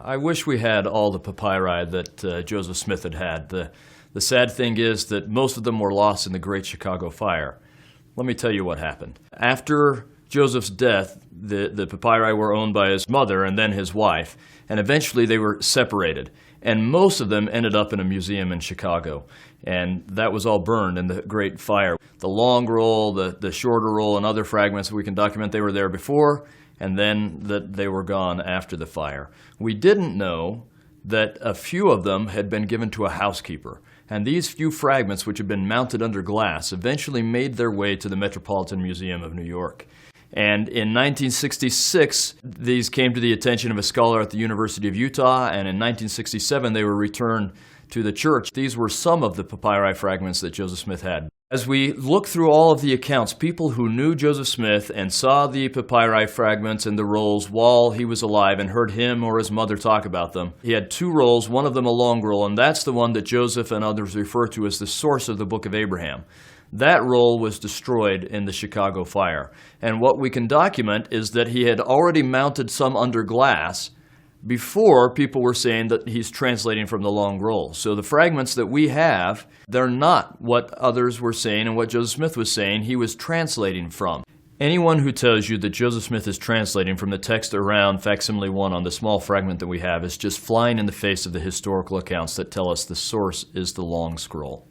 I wish we had all the papyri that Joseph Smith had. The sad thing is that most of them were lost in the Great Chicago Fire. Let me tell you what happened. After Joseph's death, the papyri were owned by his mother and then his wife, and eventually they were separated. And most of them ended up in a museum in Chicago, and that was all burned in the Great Fire. The long roll, the shorter roll, and other fragments we can document they were there before, and then that they were gone after the fire. We didn't know that a few of them had been given to a housekeeper, and these few fragments, which had been mounted under glass, eventually made their way to the Metropolitan Museum of New York. And in 1966, these came to the attention of a scholar at the University of Utah, and in 1967 they were returned to the church. These were some of the papyri fragments that Joseph Smith had. As we look through all of the accounts, people who knew Joseph Smith and saw the papyri fragments and the rolls while he was alive and heard him or his mother talk about them, he had two rolls, one of them a long roll, and that's the one that Joseph and others refer to as the source of the Book of Abraham. That roll was destroyed in the Chicago fire. And what we can document is that he had already mounted some under glass before people were saying that he's translating from the long roll. So the fragments that we have, they're not what others were saying and what Joseph Smith was saying he was translating from. Anyone who tells you that Joseph Smith is translating from the text around facsimile 1 on the small fragment that we have is just flying in the face of the historical accounts that tell us the source is the long scroll.